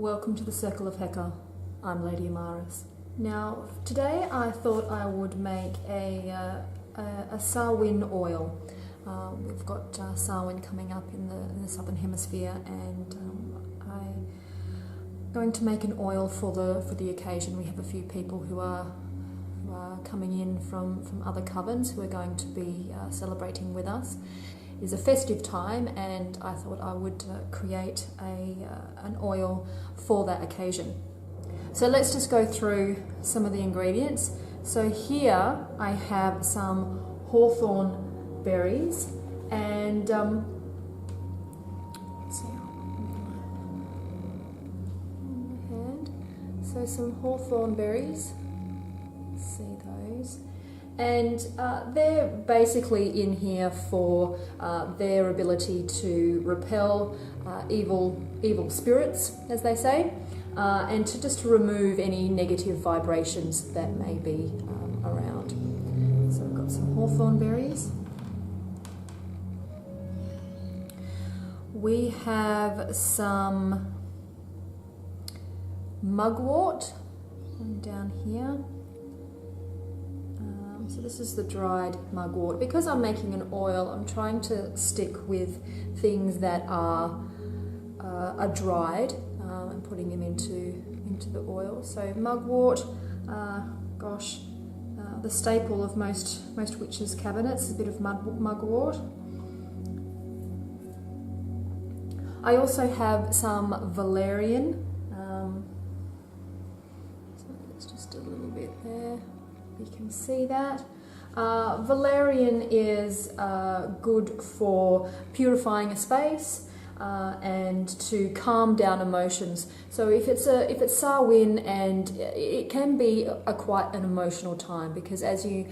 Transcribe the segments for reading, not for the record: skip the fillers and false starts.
welcome to the Circle of Heka. I'm Lady Amaris. Now, today I thought I would make a Samhain oil. We've got Samhain coming up in the southern hemisphere, and I'm going to make an oil for the occasion. We have a few people who are coming in from other covens who are going to be celebrating with us. It's a festive time, and I thought I would create an oil for that occasion. So let's just go through some of the ingredients. So here I have some hawthorn berries, and so some hawthorn berries. See those. And they're basically in here for their ability to repel evil spirits, as they say, and to just remove any negative vibrations that may be around. So we've got some hawthorn berries. We have some mugwort down here. So this is the dried mugwort. Because I'm making an oil, I'm trying to stick with things that are dried and putting them into the oil. So mugwort, the staple of most witches' cabinets is a bit of mugwort. I also have some valerian. So it's just a little bit there. You can see that. Valerian is good for purifying a space and to calm down emotions. So if it's Samhain, and it can be quite an emotional time, because as you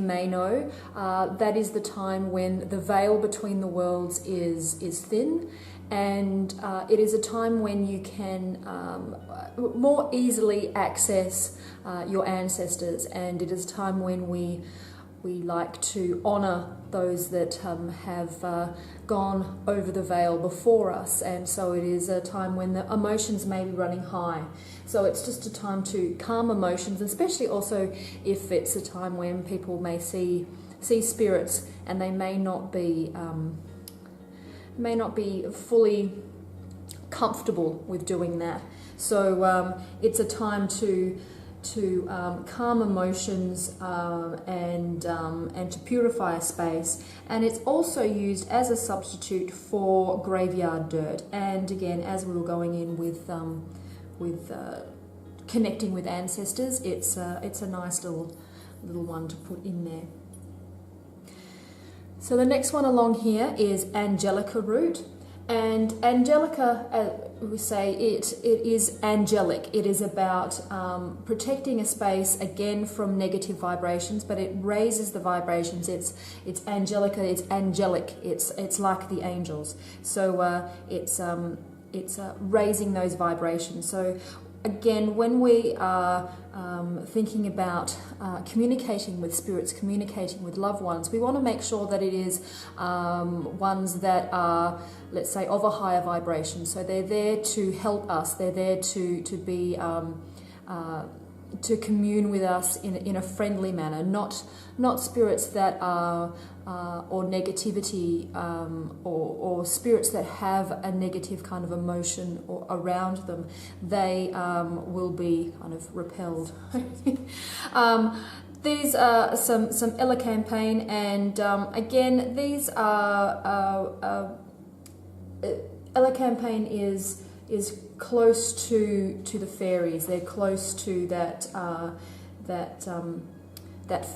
may know, that is the time when the veil between the worlds is thin. And it is a time when you can more easily access your ancestors, and it is a time when we like to honour those that have gone over the veil before us, and so it is a time when the emotions may be running high. So it's just a time to calm emotions, especially also if it's a time when people may see spirits and they may not be fully comfortable with doing that. So it's a time to calm emotions and to purify a space. And it's also used as a substitute for graveyard dirt. And again, as we were going in with connecting with ancestors, it's a nice little one to put in there. So the next one along here is angelica root, and angelica, we say it is angelic. It is about protecting a space again from negative vibrations, but it raises the vibrations. It's angelica. It's angelic. It's like the angels. So it's raising those vibrations. So again, when we are thinking about communicating with spirits, communicating with loved ones, we want to make sure that it is ones that are, let's say, of a higher vibration. So they're there to help us. They're there to be to commune with us in a friendly manner, not spirits that are or negativity or spirits that have a negative kind of emotion or around them. They will be kind of repelled. These are some elecampane, and again, these are elecampane is close to the fairies. They're close to that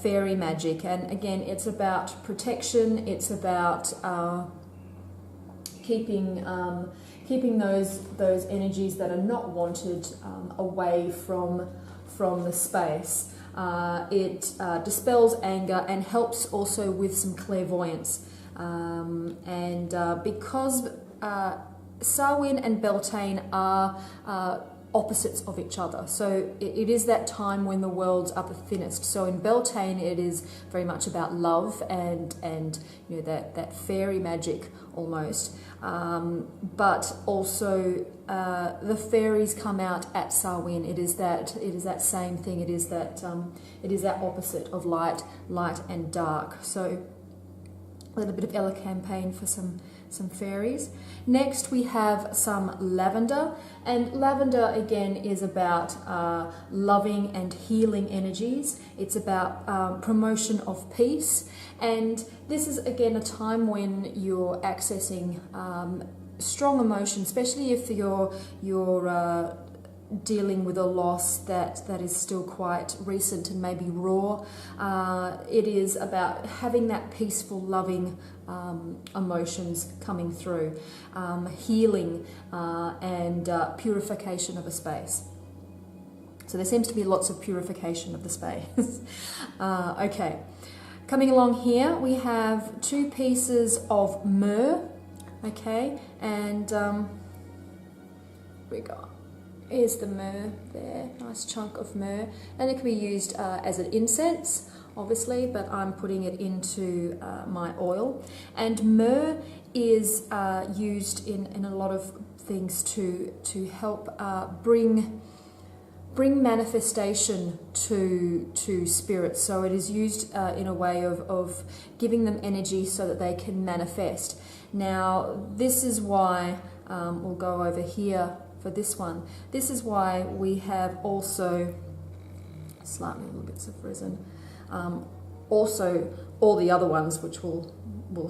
fairy magic, and again, it's about protection. It's about keeping those energies that are not wanted away from the space. It dispels anger and helps also with some clairvoyance, and because Samhain and Beltane are opposites of each other. So it is that time when the worlds are the thinnest. So in Beltane, it is very much about love and you know that fairy magic almost, but also the fairies come out at Samhain. It is that same thing. It is that opposite of light and dark. So a little bit of elecampane for some fairies. Next we have some lavender, and lavender again is about loving and healing energies. It's about promotion of peace, and this is again a time when you're accessing strong emotion, especially if you're dealing with a loss that is still quite recent and maybe raw. It is about having that peaceful, loving emotions coming through, healing and purification of a space. So there seems to be lots of purification of the space. Okay, coming along here we have 2 pieces of myrrh. Okay, and we got, here's the myrrh there, nice chunk of myrrh, and it can be used as an incense, obviously, but I'm putting it into my oil. And myrrh is used in a lot of things to help bring manifestation to spirits. So it is used in a way of giving them energy so that they can manifest. Now this is why we'll go over here for this one. This is why we have also slightly little bits of resin. Also all the other ones which will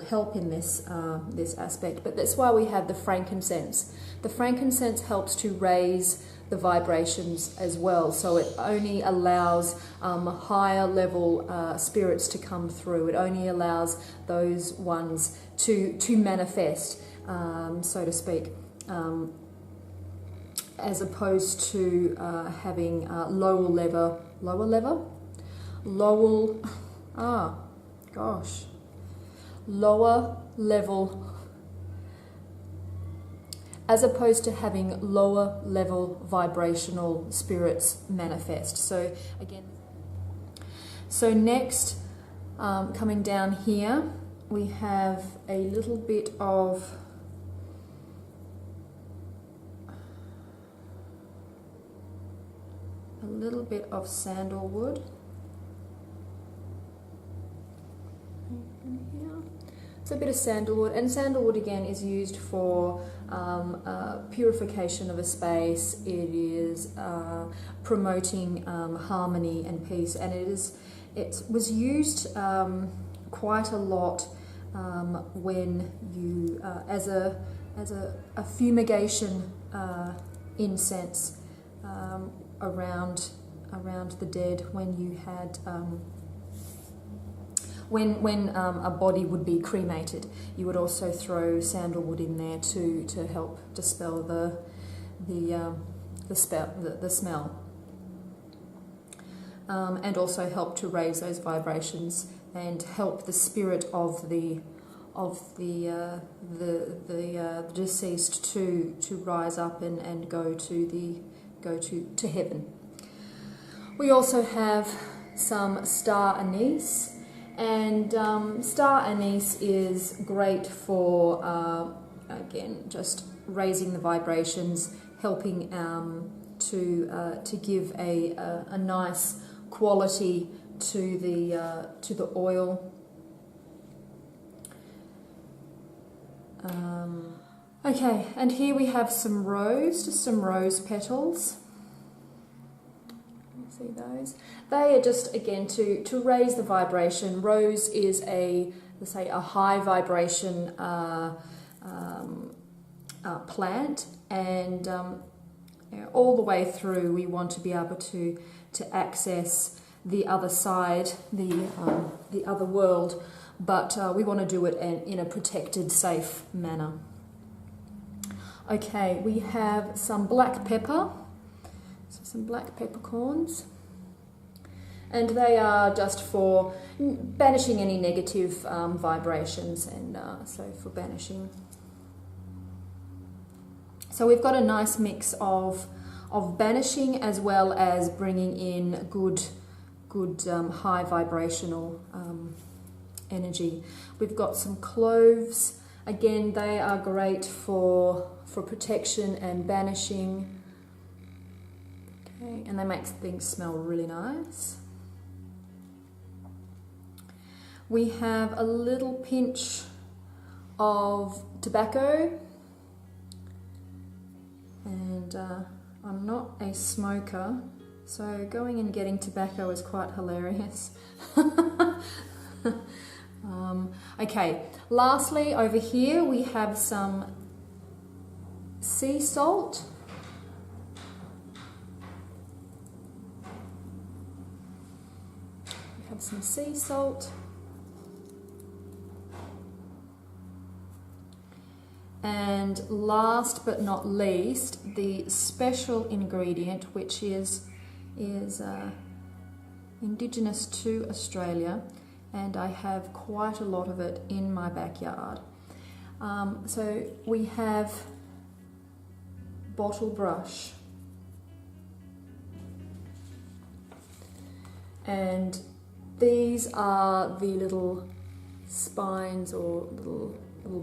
help in this this aspect, but that's why we have the frankincense. The frankincense helps to raise the vibrations as well, so it only allows higher level spirits to come through. It only allows those ones to manifest, so to speak, as opposed to having lower level, as opposed to having lower level vibrational spirits manifest. So again, so next, coming down here, we have a little bit of sandalwood. It's a bit of sandalwood, and sandalwood again is used for purification of a space. It is promoting harmony and peace, and it was used quite a lot when you as a fumigation incense around the dead, when you had when a body would be cremated, you would also throw sandalwood in there to help dispel the smell, and also help to raise those vibrations and help the spirit of the deceased to rise up and go to heaven. We also have some star anise. And star anise is great for, again, just raising the vibrations, helping to give a nice quality to the oil. Okay, and here we have some rose petals. See those? They are just, again, to raise the vibration. Rose is let's say a high vibration plant, and all the way through we want to be able to access the other side, the other world, but we want to do it in a protected, safe manner. Okay, we have some black pepper. So some black peppercorns, and they are just for banishing any negative vibrations, and so for banishing. So we've got a nice mix of banishing as well as bringing in good high vibrational energy. We've got some cloves Again, they are great for protection and banishing. Okay, and they make things smell really nice. We have a little pinch of tobacco, and I'm not a smoker, so going and getting tobacco is quite hilarious. Okay, lastly over here we have some sea salt. We have some sea salt. And last but not least, the special ingredient, which is indigenous to Australia, and I have quite a lot of it in my backyard. So we have bottle brush, and these are the little spines or little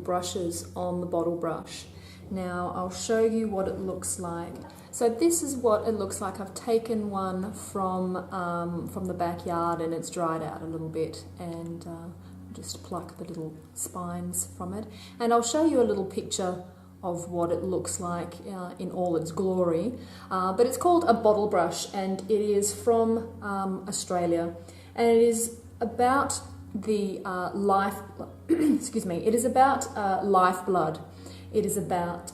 brushes on the bottle brush. Now I'll show you what it looks like. So this is what it looks like. I've taken one from the backyard and it's dried out a little bit, and just pluck the little spines from it. And I'll show you a little picture of what it looks like in all its glory. But it's called a bottle brush, and it is from Australia, and it is about the excuse me, it is about lifeblood. It is about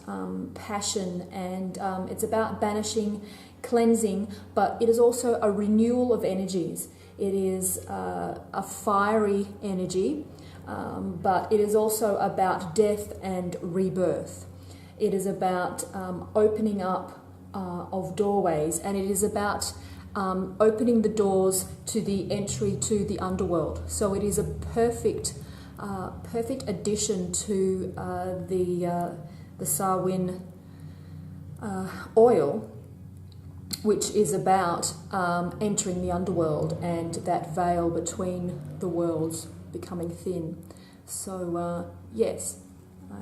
passion, and it's about banishing, cleansing, but it is also a renewal of energies. It is a fiery energy, but it is also about death and rebirth. It is about opening up of doorways, and it is about opening the doors to the entry to the underworld. So it is a perfect addition to the Samhain oil, which is about entering the underworld and that veil between the worlds becoming thin. So yes, I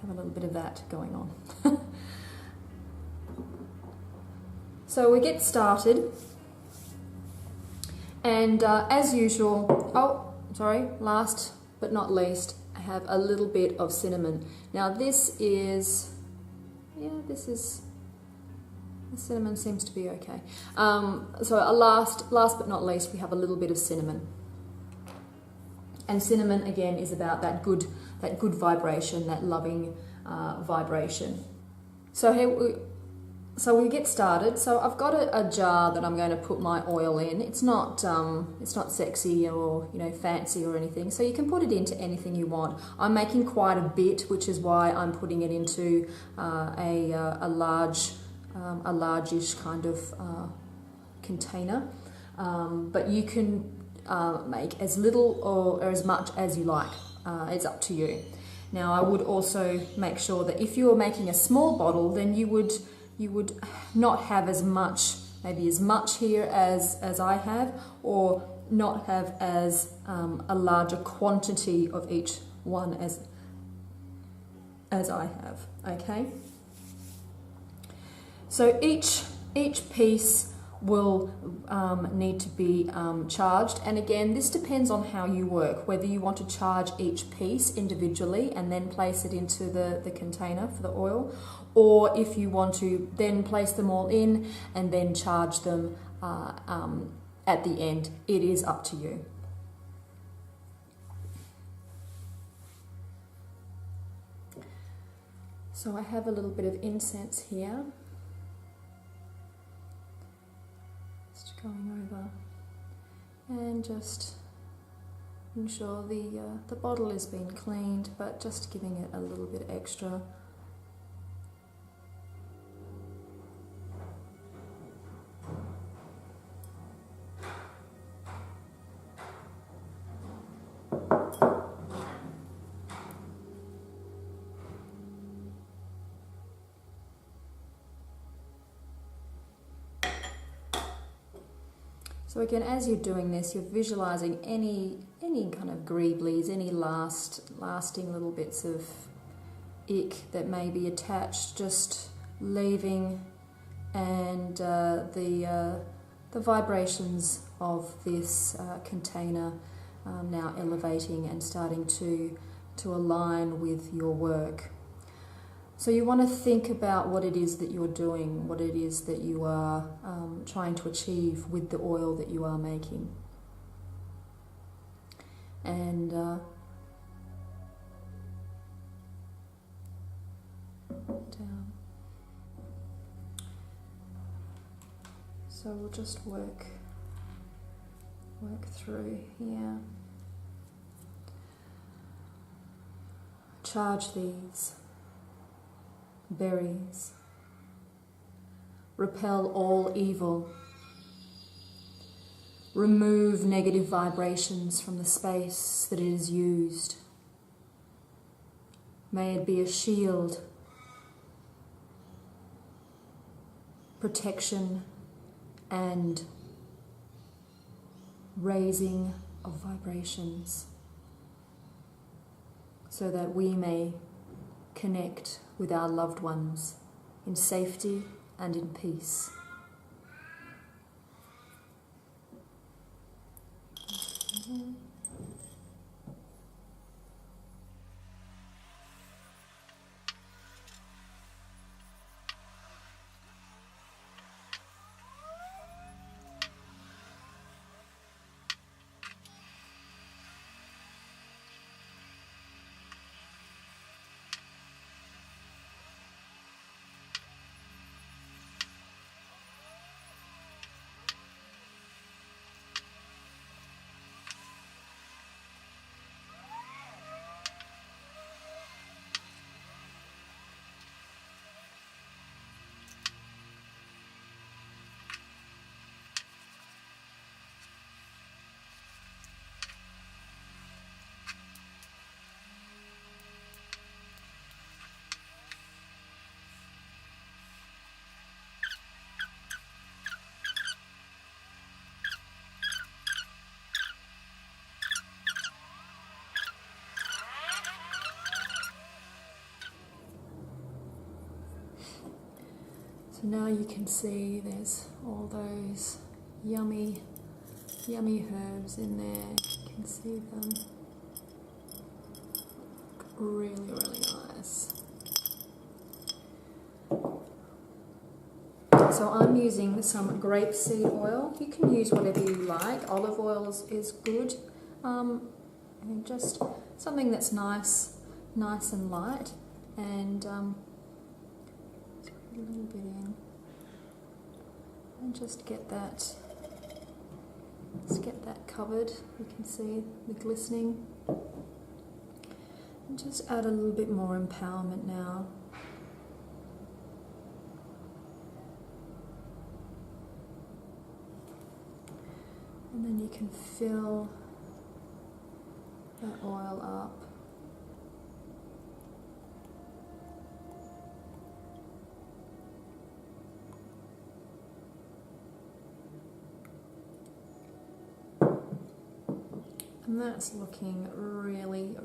have a little bit of that going on. So we get started, and as usual, last but not least, I have a little bit of cinnamon. Now the cinnamon seems to be okay. So last but not least, we have a little bit of cinnamon. And cinnamon again is about that good vibration, that loving vibration. So we get started. So I've got a jar that I'm going to put my oil in. It's not sexy or fancy or anything. So you can put it into anything you want. I'm making quite a bit, which is why I'm putting it into a largish kind of container. But you can make as little or as much as you like. It's up to you. Now I would also make sure that if you were making a small bottle, then you would not have as much here as I have, or not have as a larger quantity of each one as I have. Okay. So each piece will need to be charged, and again this depends on how you work, whether you want to charge each piece individually and then place it into the container for the oil, or if you want to then place them all in and then charge them at the end. It is up to you. So I have a little bit of incense here. Going over, and just ensure the bottle has been cleaned, but just giving it a little bit extra. So again, as you're doing this, you're visualizing any kind of greeblies, any lasting little bits of ick that may be attached, just leaving, and the vibrations of this container now elevating and starting to align with your work. So you want to think about what it is that you're doing, what it is that you are trying to achieve with the oil that you are making. And down. So we'll just work through here. Charge these berries. Repel all evil. Remove negative vibrations from the space that it is used. May it be a shield, protection, and raising of vibrations, so that we may connect with our loved ones in safety and in peace. So now you can see there's all those yummy herbs in there. You can see them. Really nice. So I'm using some grapeseed oil. You can use whatever you like. Olive oil is good. I think just something that's nice and light, and a little bit in, and just get that covered. You can see the glistening, and just add a little bit more empowerment now. And then you can fill that oil up. And that's looking really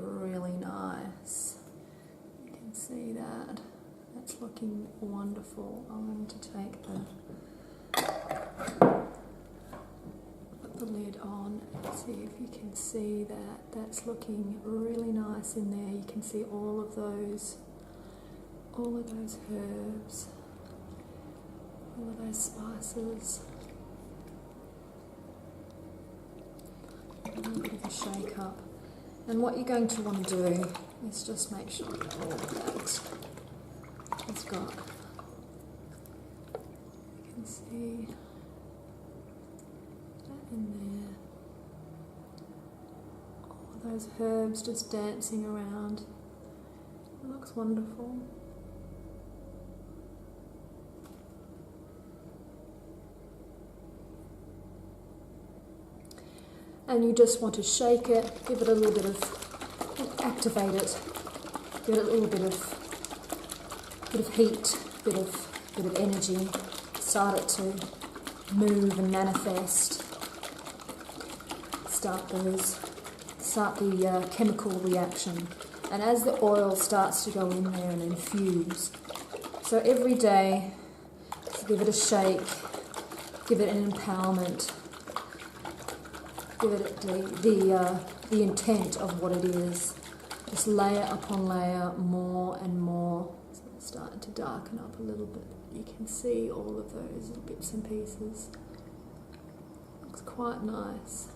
nice. You can see that. That's looking wonderful. I'm going to take put the lid on and see if you can see that. That's looking really nice in there. You can see all of those herbs, all of those spices. A little bit of a shake up, and what you're going to want to do is just make sure that all of that has got, you can see that in there, all of those herbs just dancing around. It looks wonderful. And you just want to shake it, give it a little bit of, activate it, give it a little bit of heat, bit of energy, start it to move and manifest. start the chemical reaction. And as the oil starts to go in there and infuse, so every day, give it a shake, give it an empowerment, give it the intent of what it is. Just layer upon layer, more and more. So it's starting to darken up a little bit. You can see all of those little bits and pieces. Looks quite nice.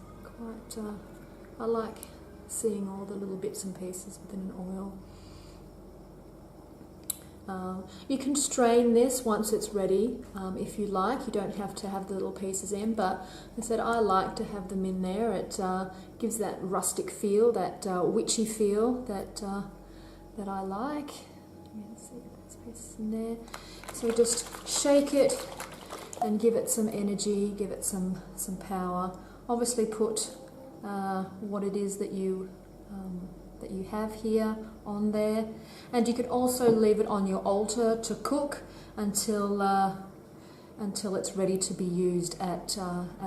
I like seeing all the little bits and pieces within an oil. You can strain this once it's ready if you like. You don't have to have the little pieces in, but I said I like to have them in there. It gives that rustic feel, that witchy feel that I like. You can see those pieces in there. So just shake it and give it some energy, give it some power. Obviously put what it is that you have here on there, and you could also leave it on your altar to cook until it's ready to be used at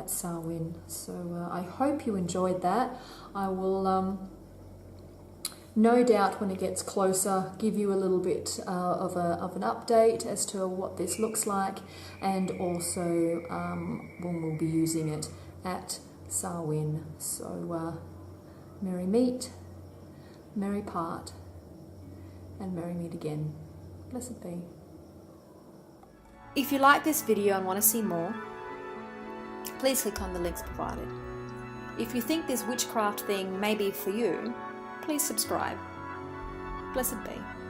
Samhain. So I hope you enjoyed that. I will no doubt when it gets closer give you a little bit of an update as to what this looks like, and also when we'll be using it at Samhain. So merry meet, merry part, and merry meet again. Blessed be. If you like this video and want to see more, please click on the links provided. If you think this witchcraft thing may be for you, please subscribe. Blessed be.